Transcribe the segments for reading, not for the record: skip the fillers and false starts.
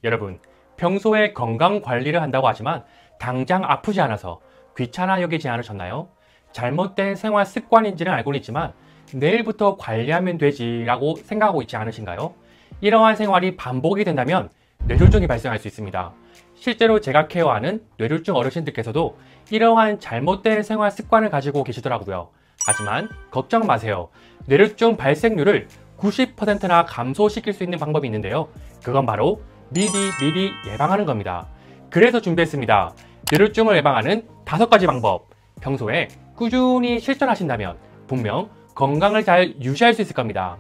여러분, 평소에 건강 관리를 한다고 하지만 당장 아프지 않아서 귀찮아 여기지 않으셨나요? 잘못된 생활 습관인지는 알고는 있지만 내일부터 관리하면 되지 라고 생각하고 있지 않으신가요? 이러한 생활이 반복이 된다면 뇌졸중이 발생할 수 있습니다. 실제로 제가 케어하는 뇌졸중 어르신들께서도 이러한 잘못된 생활 습관을 가지고 계시더라고요. 하지만 걱정 마세요. 뇌졸중 발생률을 90%나 감소시킬 수 있는 방법이 있는데요. 그건 바로 미리 예방하는 겁니다. 그래서 준비했습니다. 뇌졸중을 예방하는 5가지 방법. 평소에 꾸준히 실천하신다면 분명 건강을 잘 유지할 수 있을 겁니다.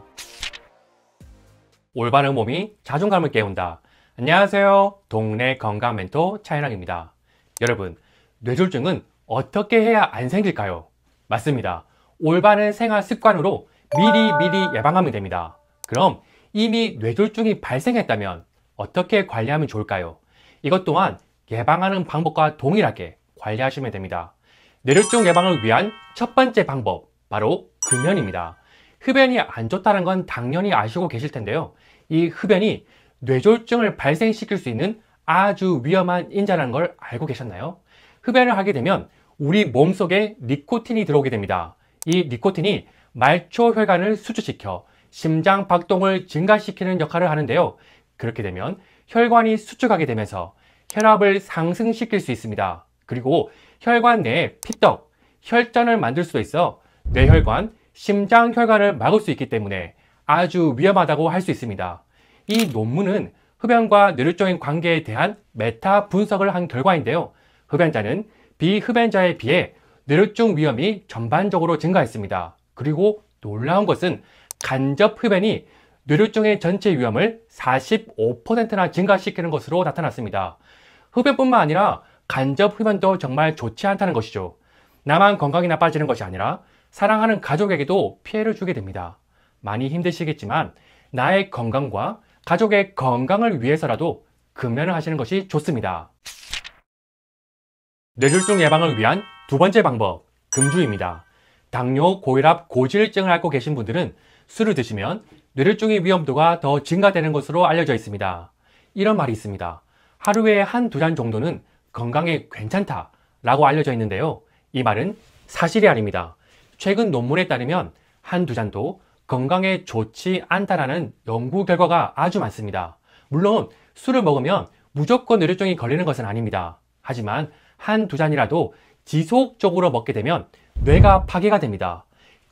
올바른 몸이 자존감을 깨운다. 안녕하세요. 동네 건강 멘토 차인학입니다. 여러분, 뇌졸중은 어떻게 해야 안 생길까요? 맞습니다. 올바른 생활 습관으로 미리 예방하면 됩니다. 그럼 이미 뇌졸중이 발생했다면 어떻게 관리하면 좋을까요? 이것 또한 예방하는 방법과 동일하게 관리하시면 됩니다. 뇌졸중 예방을 위한 첫 번째 방법, 바로 흡연입니다. 흡연이 안 좋다는 건 당연히 아시고 계실 텐데요. 이 흡연이 뇌졸중을 발생시킬 수 있는 아주 위험한 인자라는 걸 알고 계셨나요? 흡연을 하게 되면 우리 몸속에 니코틴이 들어오게 됩니다. 이 니코틴이 말초 혈관을 수축시켜 심장 박동을 증가시키는 역할을 하는데요. 그렇게 되면 혈관이 수축하게 되면서 혈압을 상승시킬 수 있습니다. 그리고 혈관 내에 피떡, 혈전을 만들 수도 있어 뇌혈관, 심장혈관을 막을 수 있기 때문에 아주 위험하다고 할 수 있습니다. 이 논문은 흡연과 뇌졸중의 관계에 대한 메타 분석을 한 결과인데요. 흡연자는 비흡연자에 비해 뇌졸중 위험이 전반적으로 증가했습니다. 그리고 놀라운 것은 간접 흡연이 뇌졸중의 전체 위험을 45%나 증가시키는 것으로 나타났습니다. 흡연뿐만 아니라 간접 흡연도 정말 좋지 않다는 것이죠. 나만 건강이 나빠지는 것이 아니라 사랑하는 가족에게도 피해를 주게 됩니다. 많이 힘드시겠지만 나의 건강과 가족의 건강을 위해서라도 금연을 하시는 것이 좋습니다. 뇌졸중 예방을 위한 두 번째 방법, 금주입니다. 당뇨, 고혈압, 고지혈증을 앓고 계신 분들은 술을 드시면 뇌졸중의 위험도가 더 증가되는 것으로 알려져 있습니다. 이런 말이 있습니다. 하루에 1~2잔 정도는 건강에 괜찮다라고 알려져 있는데요. 이 말은 사실이 아닙니다. 최근 논문에 따르면 1~2잔도 건강에 좋지 않다라는 연구 결과가 아주 많습니다. 물론 술을 먹으면 무조건 뇌졸중이 걸리는 것은 아닙니다. 하지만 1~2잔이라도 지속적으로 먹게 되면 뇌가 파괴가 됩니다.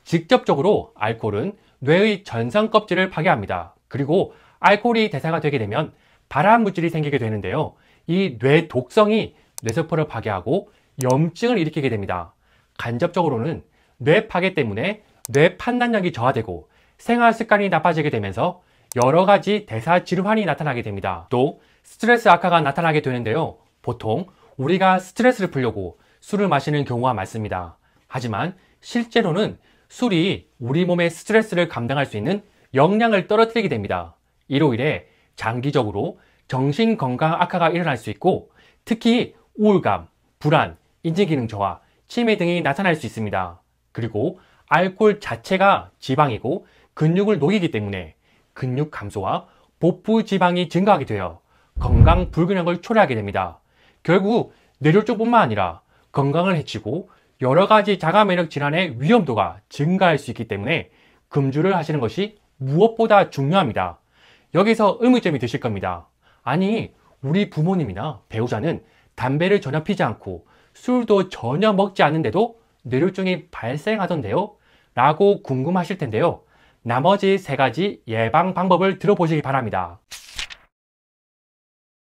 직접적으로 알코올은 뇌의 전선 껍질을 파괴합니다. 그리고 알코올이 대사가 되게 되면 발암 물질이 생기게 되는데요. 이 뇌 독성이 뇌세포를 파괴하고 염증을 일으키게 됩니다. 간접적으로는 뇌 파괴 때문에 뇌 판단력이 저하되고 생활 습관이 나빠지게 되면서 여러 가지 대사 질환이 나타나게 됩니다. 또 스트레스 악화가 나타나게 되는데요. 보통 우리가 스트레스를 풀려고 술을 마시는 경우가 많습니다. 하지만 실제로는 술이 우리 몸의 스트레스를 감당할 수 있는 역량을 떨어뜨리게 됩니다. 이로 인해 장기적으로 정신건강 악화가 일어날 수 있고 특히 우울감, 불안, 인지기능 저하, 치매 등이 나타날 수 있습니다. 그리고 알코올 자체가 지방이고 근육을 녹이기 때문에 근육 감소와 복부 지방이 증가하게 되어 건강 불균형을 초래하게 됩니다. 결국 뇌졸중뿐만 아니라 건강을 해치고 여러 가지 자가 면역 질환의 위험도가 증가할 수 있기 때문에 금주를 하시는 것이 무엇보다 중요합니다. 여기서 의문점이 드실 겁니다. 아니, 우리 부모님이나 배우자는 담배를 전혀 피지 않고 술도 전혀 먹지 않는데도 뇌졸중이 발생하던데요? 라고 궁금하실 텐데요. 나머지 3가지 예방 방법을 들어보시기 바랍니다.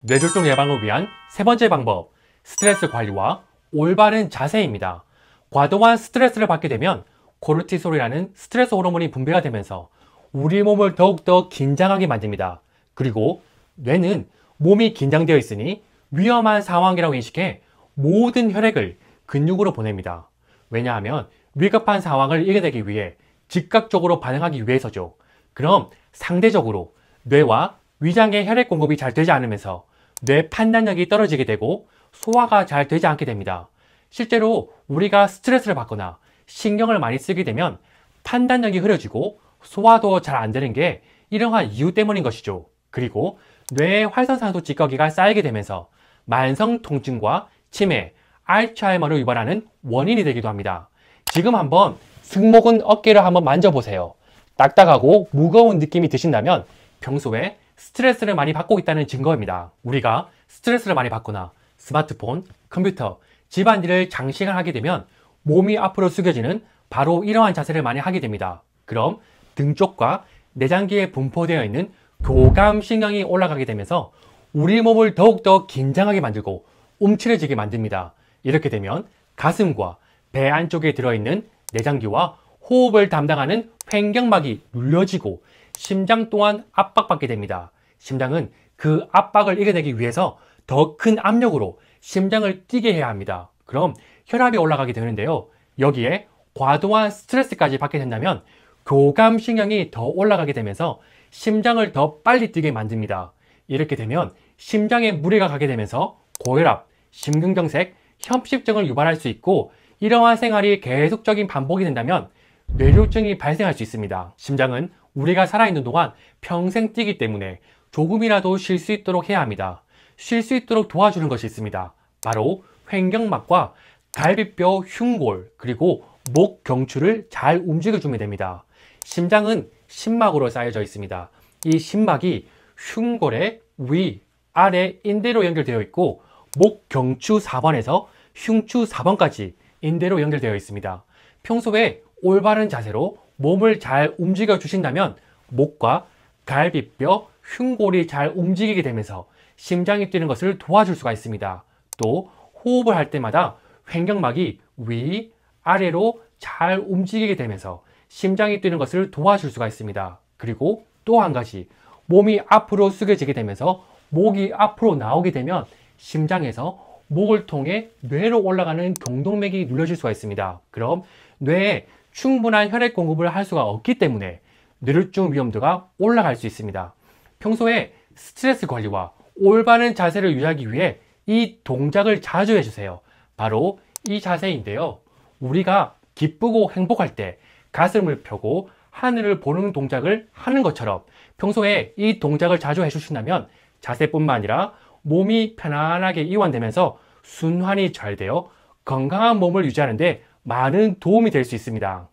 뇌졸중 예방을 위한 세 번째 방법, 스트레스 관리와 올바른 자세입니다. 과도한 스트레스를 받게 되면 코르티솔이라는 스트레스 호르몬이 분비가 되면서 우리 몸을 더욱더 긴장하게 만듭니다. 그리고 뇌는 몸이 긴장되어 있으니 위험한 상황이라고 인식해 모든 혈액을 근육으로 보냅니다. 왜냐하면 위급한 상황을 이겨내기 위해 즉각적으로 반응하기 위해서죠. 그럼 상대적으로 뇌와 위장의 혈액 공급이 잘 되지 않으면서 뇌 판단력이 떨어지게 되고 소화가 잘 되지 않게 됩니다. 실제로 우리가 스트레스를 받거나 신경을 많이 쓰게 되면 판단력이 흐려지고 소화도 잘 안 되는 게 이러한 이유 때문인 것이죠. 그리고 뇌의 활성산소 찌꺼기가 쌓이게 되면서 만성 통증과 치매, 알츠하이머를 유발하는 원인이 되기도 합니다. 지금 한번 승모근 어깨를 한번 만져보세요. 딱딱하고 무거운 느낌이 드신다면 평소에 스트레스를 많이 받고 있다는 증거입니다. 우리가 스트레스를 많이 받거나 스마트폰, 컴퓨터, 집안일을 장시간 하게 되면 몸이 앞으로 숙여지는 바로 이러한 자세를 많이 하게 됩니다. 그럼 등 쪽과 내장기에 분포되어 있는 교감신경이 올라가게 되면서 우리 몸을 더욱더 긴장하게 만들고 움츠러지게 만듭니다. 이렇게 되면 가슴과 배 안쪽에 들어있는 내장기와 호흡을 담당하는 횡격막이 눌려지고 심장 또한 압박받게 됩니다. 심장은 그 압박을 이겨내기 위해서 더 큰 압력으로 심장을 뛰게 해야 합니다. 그럼 혈압이 올라가게 되는데요. 여기에 과도한 스트레스까지 받게 된다면 교감신경이 더 올라가게 되면서 심장을 더 빨리 뛰게 만듭니다. 이렇게 되면 심장에 무리가 가게 되면서 고혈압, 심근경색, 협심증을 유발할 수 있고 이러한 생활이 계속적인 반복이 된다면 뇌졸중이 발생할 수 있습니다. 심장은 우리가 살아있는 동안 평생 뛰기 때문에 조금이라도 쉴 수 있도록 해야 합니다. 쉴 수 있도록 도와주는 것이 있습니다. 바로 횡격막과 갈비뼈 흉골 그리고 목 경추를 잘 움직여주면 됩니다. 심장은 심막으로 쌓여져 있습니다. 이 심막이 흉골의 위, 아래 인대로 연결되어 있고 목 경추 4번에서 흉추 4번까지 인대로 연결되어 있습니다. 평소에 올바른 자세로 몸을 잘 움직여 주신다면 목과 갈비뼈, 흉골이 잘 움직이게 되면서 심장이 뛰는 것을 도와줄 수가 있습니다. 또 호흡을 할 때마다 횡격막이 위, 아래로 잘 움직이게 되면서 심장이 뛰는 것을 도와줄 수가 있습니다. 그리고 또 한 가지, 몸이 앞으로 숙여지게 되면서 목이 앞으로 나오게 되면 심장에서 목을 통해 뇌로 올라가는 경동맥이 눌려질 수가 있습니다. 그럼 뇌에 충분한 혈액 공급을 할 수가 없기 때문에 뇌졸중 위험도가 올라갈 수 있습니다. 평소에 스트레스 관리와 올바른 자세를 유지하기 위해 이 동작을 자주 해주세요. 바로 이 자세인데요. 우리가 기쁘고 행복할 때 가슴을 펴고 하늘을 보는 동작을 하는 것처럼 평소에 이 동작을 자주 해주신다면 자세뿐만 아니라 몸이 편안하게 이완되면서 순환이 잘 되어 건강한 몸을 유지하는 데 많은 도움이 될 수 있습니다.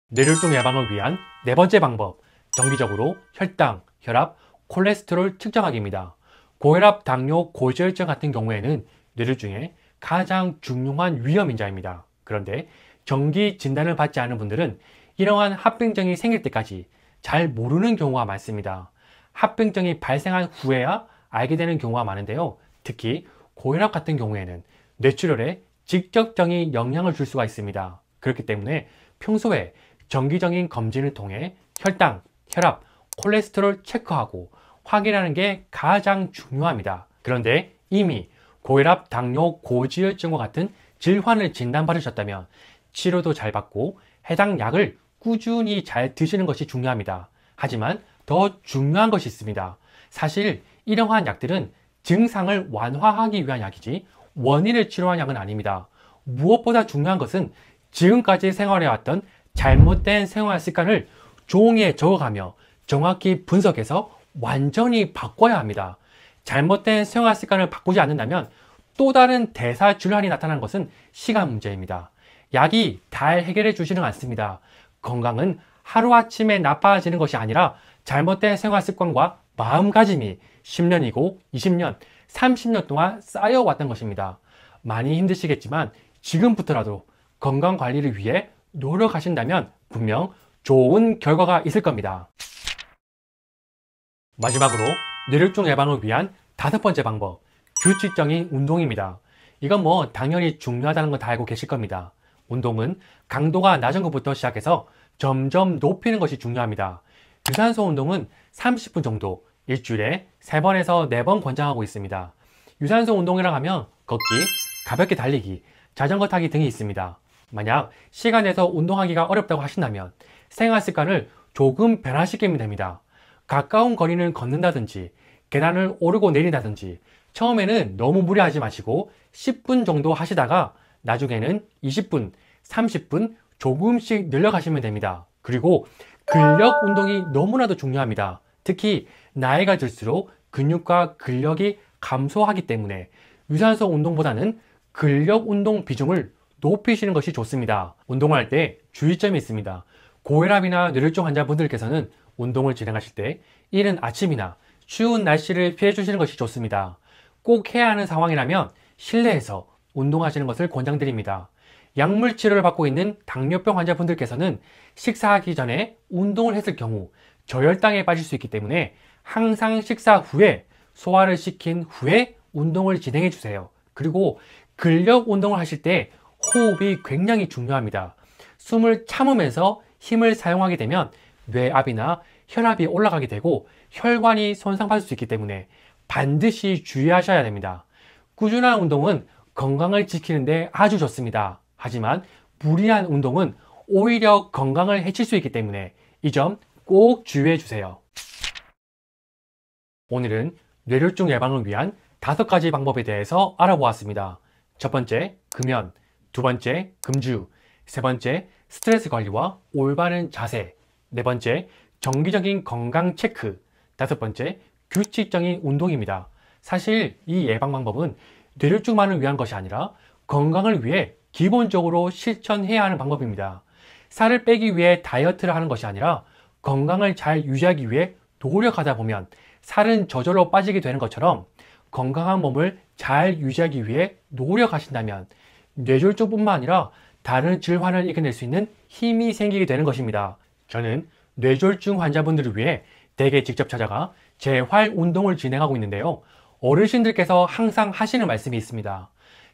뇌졸중 예방을 위한 네 번째 방법, 정기적으로 혈당, 혈압, 콜레스테롤 측정하기입니다. 고혈압, 당뇨, 고지혈증 같은 경우에는 뇌졸중의 가장 중요한 위험 인자입니다. 그런데 정기 진단을 받지 않은 분들은 이러한 합병증이 생길 때까지 잘 모르는 경우가 많습니다. 합병증이 발생한 후에야 알게 되는 경우가 많은데요. 특히 고혈압 같은 경우에는 뇌출혈에 직접적인 영향을 줄 수가 있습니다. 그렇기 때문에 평소에 정기적인 검진을 통해 혈당, 혈압, 콜레스테롤 체크하고 확인하는 게 가장 중요합니다. 그런데 이미 고혈압, 당뇨, 고지혈증과 같은 질환을 진단받으셨다면 치료도 잘 받고 해당 약을 꾸준히 잘 드시는 것이 중요합니다. 하지만 더 중요한 것이 있습니다. 사실 이러한 약들은 증상을 완화하기 위한 약이지 원인을 치료한 약은 아닙니다. 무엇보다 중요한 것은 지금까지 생활해왔던 잘못된 생활 습관을 종이에 적어가며 정확히 분석해서 완전히 바꿔야 합니다. 잘못된 생활 습관을 바꾸지 않는다면 또 다른 대사 질환이 나타나는 것은 시간 문제입니다. 약이 잘 해결해 주지는 않습니다. 건강은 하루아침에 나빠지는 것이 아니라 잘못된 생활 습관과 마음가짐이 10년이고 20년, 30년 동안 쌓여왔던 것입니다. 많이 힘드시겠지만 지금부터라도 건강 관리를 위해 노력하신다면 분명 좋은 결과가 있을 겁니다. 마지막으로 뇌졸중 예방을 위한 다섯 번째 방법, 규칙적인 운동입니다. 이건 뭐 당연히 중요하다는 건 다 알고 계실 겁니다. 운동은 강도가 낮은 것부터 시작해서 점점 높이는 것이 중요합니다. 유산소 운동은 30분 정도 일주일에 3번에서 4번 권장하고 있습니다. 유산소 운동이라 하면 걷기, 가볍게 달리기, 자전거 타기 등이 있습니다. 만약 시간 내서 운동하기가 어렵다고 하신다면 생활 습관을 조금 변화시키면 됩니다. 가까운 거리는 걷는다든지 계단을 오르고 내린다든지 처음에는 너무 무리하지 마시고 10분 정도 하시다가 나중에는 20분, 30분 조금씩 늘려가시면 됩니다. 그리고 근력 운동이 너무나도 중요합니다. 특히 나이가 들수록 근육과 근력이 감소하기 때문에 유산소 운동보다는 근력 운동 비중을 높이시는 것이 좋습니다. 운동할 때 주의점이 있습니다. 고혈압이나 뇌졸중 환자분들께서는 운동을 진행하실 때 이른 아침이나 추운 날씨를 피해 주시는 것이 좋습니다. 꼭 해야 하는 상황이라면 실내에서 운동하시는 것을 권장드립니다. 약물 치료를 받고 있는 당뇨병 환자분들께서는 식사하기 전에 운동을 했을 경우 저혈당에 빠질 수 있기 때문에 항상 식사 후에 소화를 시킨 후에 운동을 진행해 주세요. 그리고 근력 운동을 하실 때 호흡이 굉장히 중요합니다. 숨을 참으면서 힘을 사용하게 되면 뇌압이나 혈압이 올라가게 되고 혈관이 손상받을 수 있기 때문에 반드시 주의하셔야 됩니다. 꾸준한 운동은 건강을 지키는데 아주 좋습니다. 하지만 무리한 운동은 오히려 건강을 해칠 수 있기 때문에 이 점 꼭 주의해 주세요. 오늘은 뇌졸중 예방을 위한 5가지 방법에 대해서 알아보았습니다. 첫 번째, 금연. 두 번째, 금주. 세 번째, 스트레스 관리와 올바른 자세. 네 번째, 정기적인 건강 체크. 다섯 번째, 규칙적인 운동입니다. 사실 이 예방 방법은 뇌졸중만을 위한 것이 아니라 건강을 위해 기본적으로 실천해야 하는 방법입니다. 살을 빼기 위해 다이어트를 하는 것이 아니라 건강을 잘 유지하기 위해 노력하다 보면 살은 저절로 빠지게 되는 것처럼 건강한 몸을 잘 유지하기 위해 노력하신다면 뇌졸중뿐만 아니라 다른 질환을 이겨낼 수 있는 힘이 생기게 되는 것입니다. 저는 뇌졸중 환자분들을 위해 댁에 직접 찾아가 재활 운동을 진행하고 있는데요. 어르신들께서 항상 하시는 말씀이 있습니다.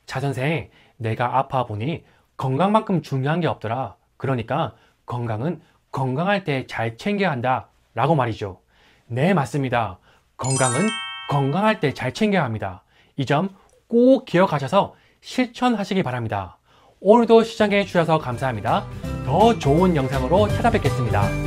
차 선생, 내가 아파 보니 건강만큼 중요한 게 없더라. 그러니까 건강은 건강할 때 잘 챙겨야 한다 라고 말이죠. 네, 맞습니다. 건강은 건강할 때 잘 챙겨야 합니다. 이 점 꼭 기억하셔서 실천하시기 바랍니다. 오늘도 시청해 주셔서 감사합니다. 더 좋은 영상으로 찾아뵙겠습니다.